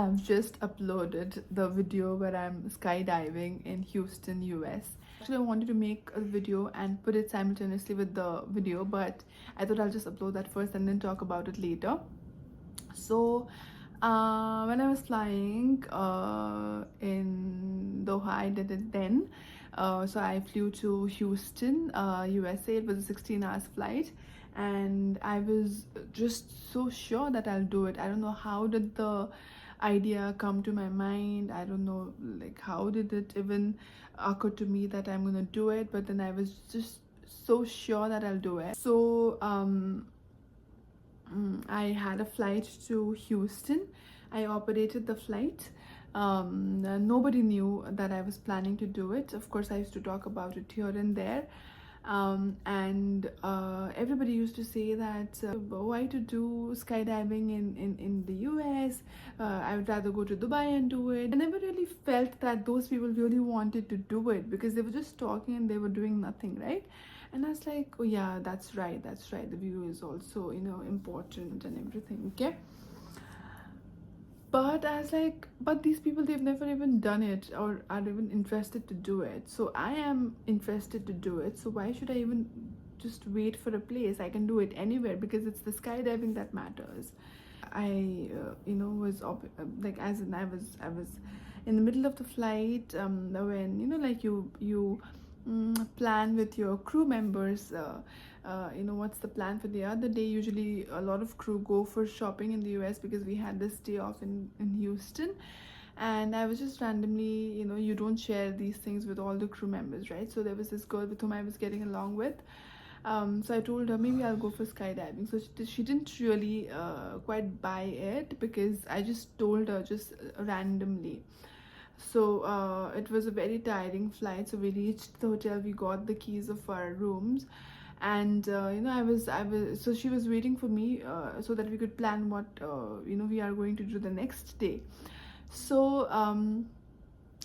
I've just uploaded the video where I'm skydiving in Houston, US. Actually, I wanted to make a video and put it simultaneously with the video, but I thought I'll just upload that first and then talk about it later. So, when I was flying in Doha, I did it then. So I flew to Houston, USA. It was a 16 hours flight, and I was just so sure that I'll do it. I don't know how did the idea come to my mind. I don't know, like, how did it even occur to me that I'm gonna do it, but then I was just so sure that I'll do it. So I had a flight to Houston. I operated the flight. Nobody knew that I was planning to do it. Of course, I used to talk about it here and there. And everybody used to say that why to do skydiving in the US? I would rather go to Dubai and do it. I never really felt that those people really wanted to do it because they were just talking and they were doing nothing, right? And I was like, oh yeah, that's right, that's right. The view is also, important and everything, okay? But I was like, but these people, they've never even done it or are even interested to do it. So I am interested to do it. So why should I even just wait for a place? I can do it anywhere because it's the skydiving that matters. I, was like, as in I was in the middle of the flight when like you plan with your crew members. What's the plan for the other day. Usually a lot of crew go for shopping in the US because we had this day off in Houston, and I was just randomly, you don't share these things with all the crew members, right? So there was this girl with whom I was getting along with. So I told her maybe I'll go for skydiving. So she didn't really quite buy it because I just told her just randomly. So it was a very tiring flight. So we reached the hotel, we got the keys of our rooms, and I was so she was waiting for me so that we could plan what we are going to do the next day. So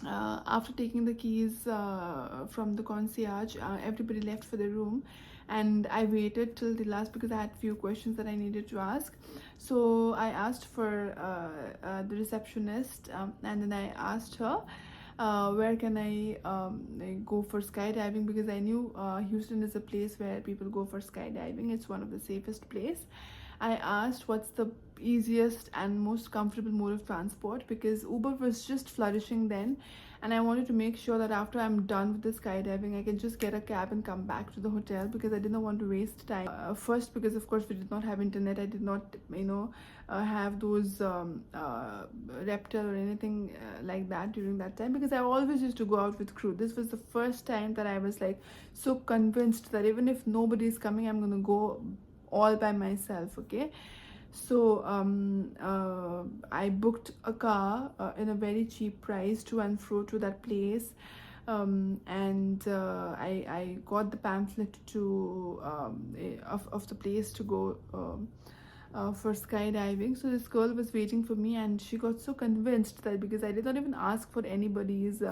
after taking the keys from the concierge, everybody left for the room, and I waited till the last because I had few questions that I needed to ask. So I asked for the receptionist, and then I asked her where can I go for skydiving, because I knew Houston is a place where people go for skydiving. It's one of the safest place. I asked what's the easiest and most comfortable mode of transport, because Uber was just flourishing then, and I wanted to make sure that after I'm done with the skydiving I can just get a cab and come back to the hotel, because I didn't want to waste time. First, because of course we did not have internet. I did not have those Reptel or anything like that during that time, because I always used to go out with crew. This was the first time that I was like so convinced that even if nobody is coming, I'm gonna go all by myself, okay? So I booked a car in a very cheap price to and fro to that place, and I got the pamphlet to of the place to go for skydiving. So this girl was waiting for me, and she got so convinced that because I did not even ask for anybody's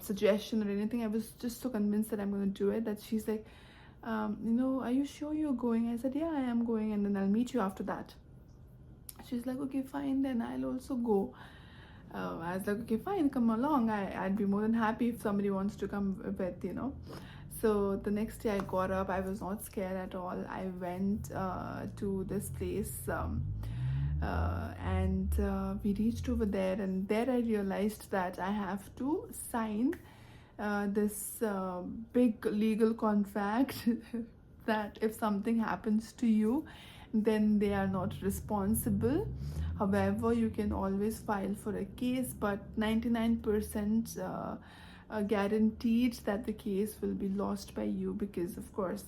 suggestion or anything, I was just so convinced that I'm going to do it, that she's like, are you sure you're going? I said, yeah, I am going, and then I'll meet you after that. She's like, okay, fine, then I'll also go. I was like, okay, fine, come along. I'd be more than happy if somebody wants to come with. So the next day I got up. I was not scared at all. I went to this place, and we reached over there, and there I realized that I have to sign this big legal contract that if something happens to you, then they are not responsible. However, you can always file for a case, but 99% guaranteed that the case will be lost by you, because of course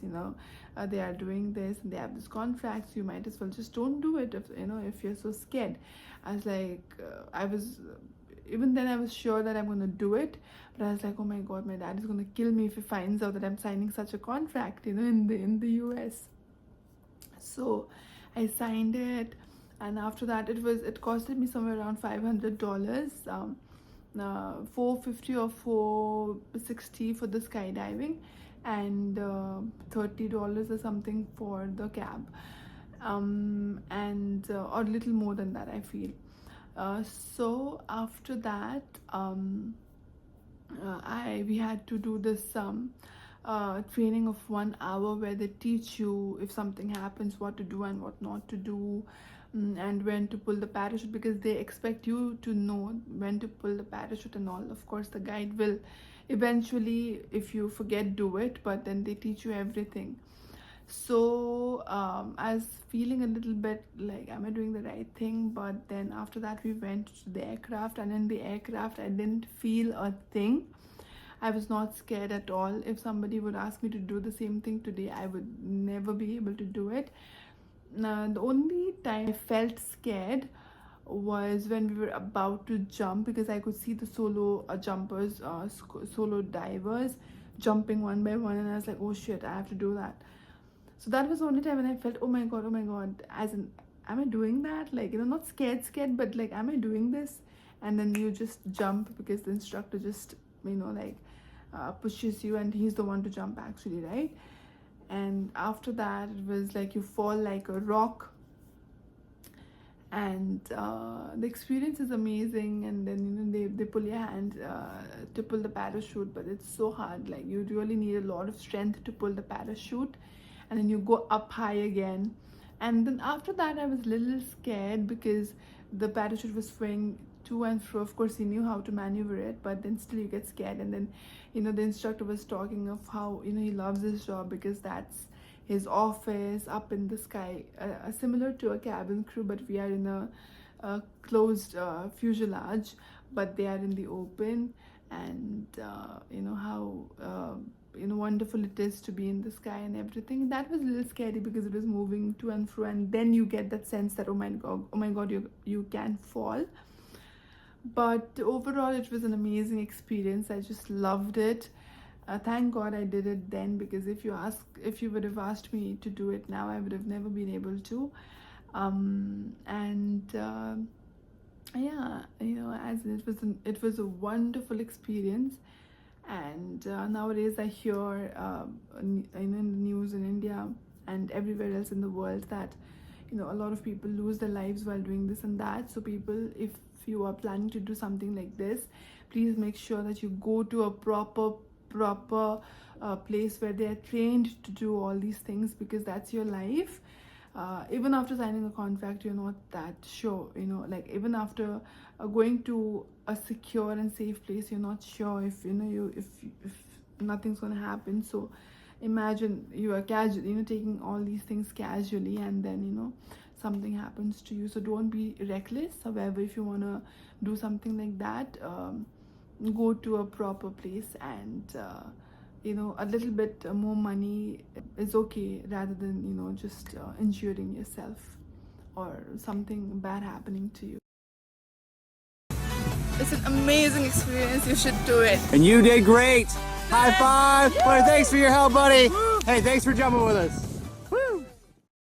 they are doing this and they have this contract, so you might as well just don't do it if you're so scared. I was like, I was even then I was sure that I'm gonna do it, but I was like, oh my god, my dad is gonna kill me if he finds out that I'm signing such a contract in the US. So I signed it, and after that it costed me somewhere around $500, 450 or 460 for the skydiving, and $30 or something for the cab, and or little more than that, I feel. So after that, we had to do this training of 1 hour where they teach you if something happens what to do and what not to do, and when to pull the parachute, because they expect you to know when to pull the parachute and all. Of course the guide will eventually, if you forget, do it, but then they teach you everything. So I was feeling a little bit like, am I doing the right thing? But then after that we went to the aircraft, and in the aircraft I didn't feel a thing. I was not scared at all. If somebody would ask me to do the same thing today, I would never be able to do it. The only time I felt scared was when we were about to jump, because I could see the solo jumpers, solo divers jumping one by one, and I was like, oh shit, I have to do that. So that was the only time when I felt, oh my god, as in, am I doing that? Like, not scared, but like, am I doing this? And then you just jump because the instructor just, like, pushes you, and he's the one to jump actually, right? And after that it was like you fall like a rock, and the experience is amazing. And then they pull your hand to pull the parachute, but it's so hard. Like, you really need a lot of strength to pull the parachute, and then you go up high again. And then after that I was a little scared because the parachute was swaying to and fro. Of course he knew how to maneuver it, but then still you get scared. And then the instructor was talking of how he loves his job because that's his office up in the sky, similar to a cabin crew, but we are in a closed fuselage, but they are in the open. And how wonderful it is to be in the sky and everything. That was a little scary because it was moving to and fro, and then you get that sense that, oh my god, you can fall. But overall it was an amazing experience. I just loved it. Thank god I did it then, because if you would have asked me to do it now, I would have never been able to. Yeah, as it was a wonderful experience. And nowadays I hear in the news in India and everywhere else in the world that a lot of people lose their lives while doing this and that. So people, if you are planning to do something like this, please make sure that you go to a proper place where they are trained to do all these things, because that's your life. Even after signing a contract, you're not that sure, like even after going to a secure and safe place, you're not sure if if nothing's gonna happen. So imagine you are casual, taking all these things casually, and then something happens to you. So don't be reckless. However, if you want to do something like that, go to a proper place, and a little bit more money is okay, rather than just injuring yourself or something bad happening to you. It's an amazing experience. You should do it. And you did great. High five. Buddy, thanks for your help, buddy. Hey, thanks for jumping with us.